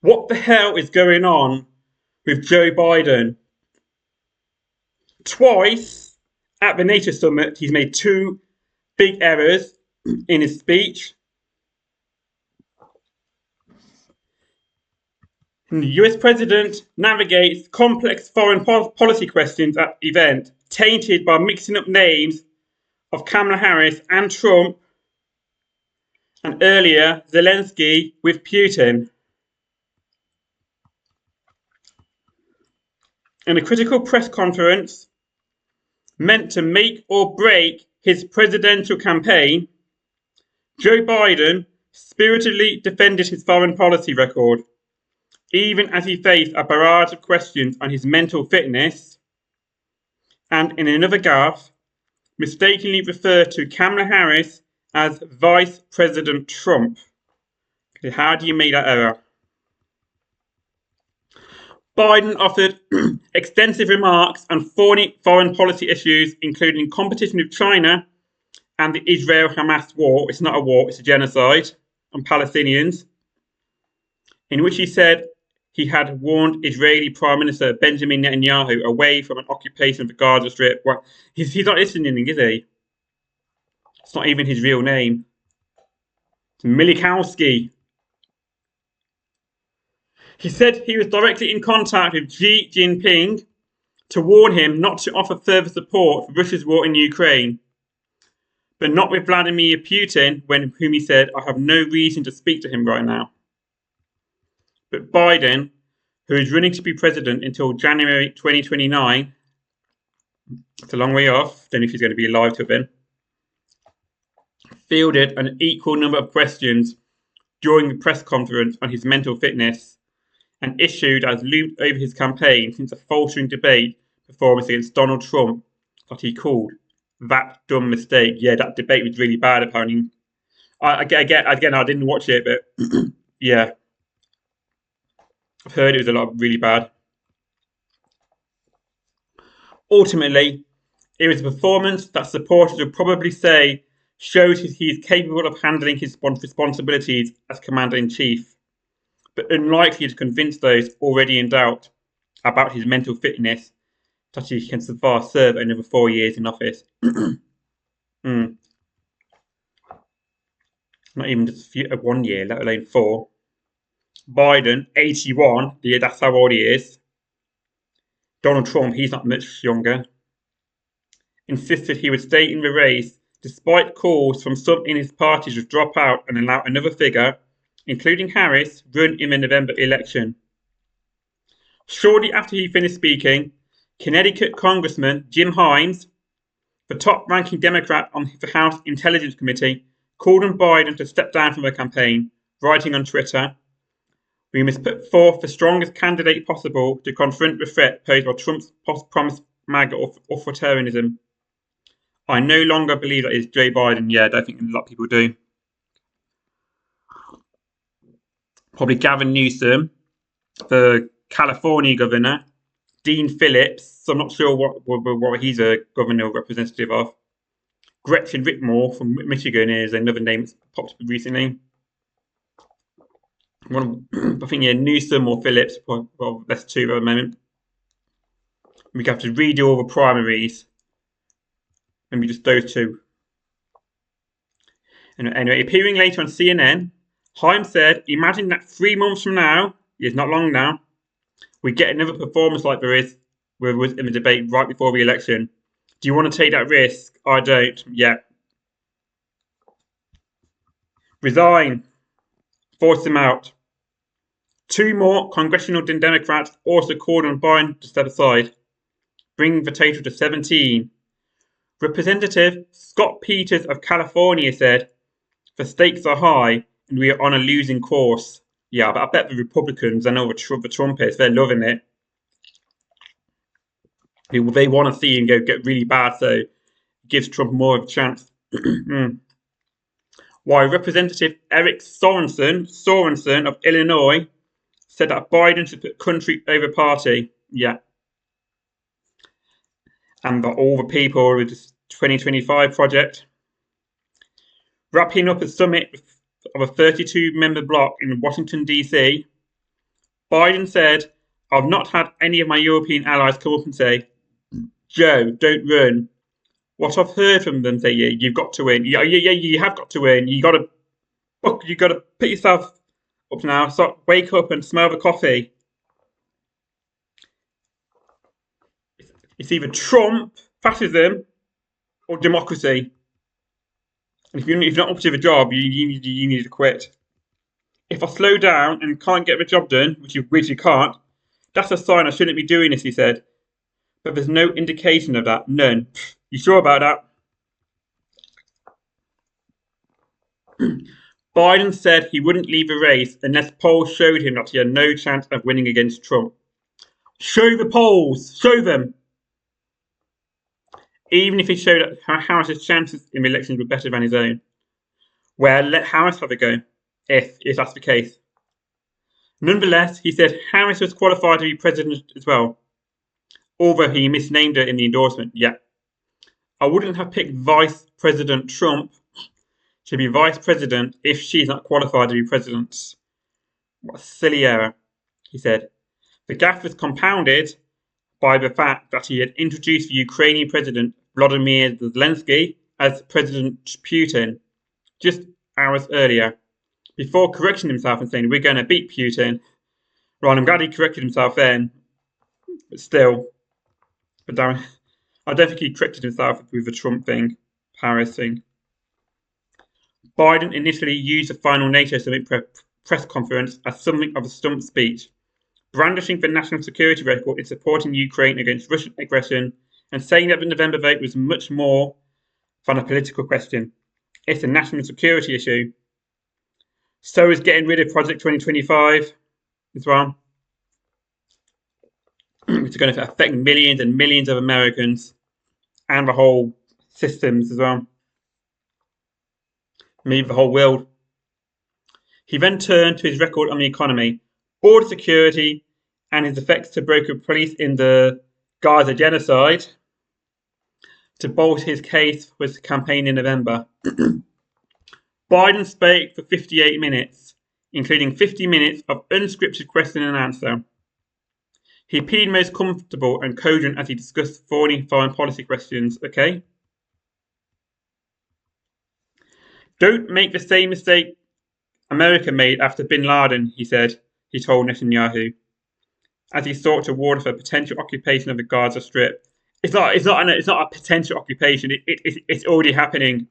What the hell is going on with Joe Biden? Twice at the NATO summit, he's made two big errors in his speech. And the US president navigates complex foreign policy questions at the event, tainted by mixing up names of Kamala Harris and Trump, and earlier Zelensky with Putin. In a critical press conference meant to make or break his presidential campaign, Joe Biden spiritedly defended his foreign policy record, even as he faced a barrage of questions on his mental fitness, and in another gaffe, mistakenly referred to Kamala Harris as Vice President Trump. How do you make that error? Biden offered extensive remarks on foreign policy issues, including competition with China and the Israel-Hamas war. It's not a war, it's a genocide on Palestinians, in which he said he had warned Israeli Prime Minister Benjamin Netanyahu away from an occupation of the Gaza Strip. Well, he's not listening, is he? It's not even his real name. It's Milikowski. He said he was directly in contact with Xi Jinping to warn him not to offer further support for Russia's war in Ukraine, but not with Vladimir Putin, whom he said, I have no reason to speak to him right now. But Biden, who is running to be president until January 2029, it's a long way off, don't know if he's going to be alive till then, fielded an equal number of questions during the press conference on his mental fitness, and issued as loomed over his campaign since a faltering debate performance against Donald Trump that he called that dumb mistake. Yeah, that debate was really bad, apparently. I didn't watch it, but yeah. I've heard it was really bad. Ultimately, it was a performance that supporters would probably say shows he is capable of handling his responsibilities as Commander-in-Chief, but unlikely to convince those already in doubt about his mental fitness that he can serve another 4 years in office. Not even just 1 year, let alone 4. Biden, 81, yeah, that's how old he is. Donald Trump, he's not much younger, insisted he would stay in the race despite calls from some in his party to drop out and allow another figure, including Harris, run in the November election. Shortly after he finished speaking, Connecticut Congressman Jim Himes, the top-ranking Democrat on the House Intelligence Committee, called on Biden to step down from the campaign, writing on Twitter, "We must put forth the strongest candidate possible to confront the threat posed by Trump's promised MAGA authoritarianism." I no longer believe that is Joe Biden. Yeah, I don't think a lot of people do. Probably Gavin Newsom, the California governor, Dean Phillips, so I'm not sure what he's a governor or representative of. Gretchen Whitmer from Michigan is another name that's popped up recently. I think, Newsom or Phillips, well, that's two at the moment. We have to redo all the primaries. Maybe just those two. Anyway, appearing later on CNN, Himes said, "Imagine that 3 months from now, it's not long now, we get another performance like there was in the debate right before the election. Do you want to take that risk? I don't. Yeah. Resign. Force him out." 2 more congressional Democrats also called on Biden to step aside, bringing the total to 17. Representative Scott Peters of California said, "The stakes are high and we are on a losing course." Yeah, but I bet the Republicans and all the Trumpists, they're loving it. They want to see him get really bad, so it gives Trump more of a chance. While Representative Eric Sorensen of Illinois said that Biden should put country over party. Yeah. And all the people with this 2025 project. Wrapping up a summit of a 32-member bloc in Washington, D.C., Biden said, I've not had any of my European allies come up and say, Joe, don't run. What I've heard from them say, yeah, you've got to win. Yeah, you have got to win. You got to pick yourself up now. Start, wake up and smell the coffee. It's either Trump, fascism, or democracy. And if you're not up to the job, you need to quit. If I slow down and can't get the job done, which you can't, that's a sign I shouldn't be doing this, he said. But there's no indication of that. None. You sure about that? Biden said he wouldn't leave the race unless polls showed him that he had no chance of winning against Trump. Show the polls! Show them! Even if he showed that Harris's chances in the elections were better than his own. Well, let Harris have a go, if that's the case. Nonetheless, he said Harris was qualified to be president as well, although he misnamed her in the endorsement. Yeah. I wouldn't have picked Vice President Trump to be vice president if she's not qualified to be president. What a silly error, he said. The gaffe was compounded by the fact that he had introduced the Ukrainian president Vladimir Zelensky as President Putin just hours earlier, before correcting himself and saying, we're going to beat Putin. Right, I'm glad he corrected himself then, but still. But I don't think he corrected himself with the Trump thing, Paris thing. Biden initially used the final NATO summit press conference as something of a stump speech, brandishing the national security record in supporting Ukraine against Russian aggression and saying that the November vote was much more than a political question. It's a national security issue. So is getting rid of Project 2025 as well, which is going to affect millions and millions of Americans and the whole systems as well. Maybe the whole world. He then turned to his record on the economy, border security, and his effects to broker police in the Gaza genocide to bolster his case for his campaign in November. Biden spoke for 58 minutes, including 50 minutes of unscripted question and answer. He appeared most comfortable and cogent as he discussed foreign policy questions, okay? Don't make the same mistake America made after bin Laden, he said, he told Netanyahu, as he sought to ward off a potential occupation of the Gaza Strip. It's not a potential occupation, it's already happening.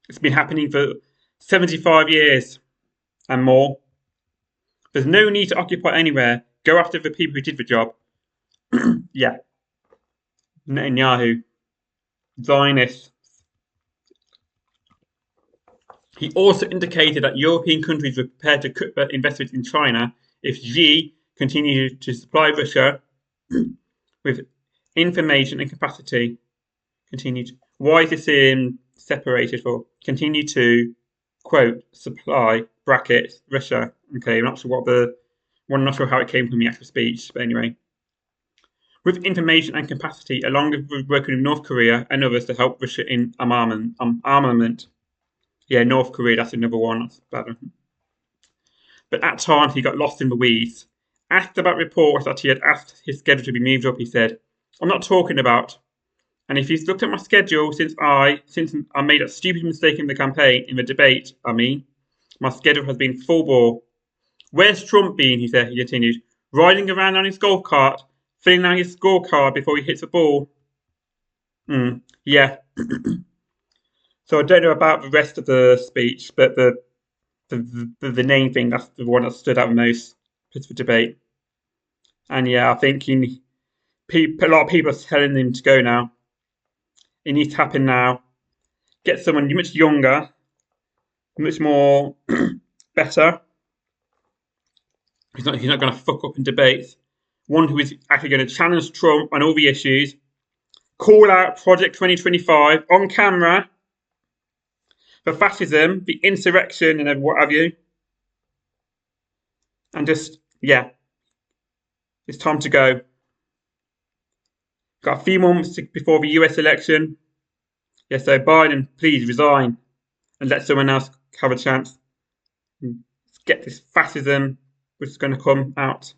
It's been happening for 75 years and more. There's no need to occupy anywhere. Go after the people who did the job. Yeah. Netanyahu. Zionists. He also indicated that European countries were prepared to cut their investments in China if Xi continued to supply Russia with information and capacity. Continued. Why is this separated for? Continue to, quote, supply, brackets, Russia. Okay, I'm not sure how it came from the actual speech, but anyway. With information and capacity, along with working with North Korea and others to help Russia in armament. Yeah, North Korea, that's another one. That's bad. But at times he got lost in the weeds. Asked about reports that he had asked his schedule to be moved up, he said, I'm not talking about. And if you've looked at my schedule since I made a stupid mistake in the campaign, in the debate, my schedule has been full bore. Where's Trump been, he continued, riding around on his golf cart, filling out his scorecard before he hits the ball. Yeah. So I don't know about the rest of the speech, but the name thing, that's the one that stood out most for the debate. And yeah, I think a lot of people are telling him to go now. It needs to happen now. Get someone much younger, much more better. He's not going to fuck up in debates. One who is actually going to challenge Trump on all the issues. Call out Project 2025 on camera. For fascism, the insurrection, and what have you. And just, yeah, it's time to go. Got a few months before the US election. Yeah, so Biden, please resign and let someone else have a chance. Let's get this fascism was going to come out.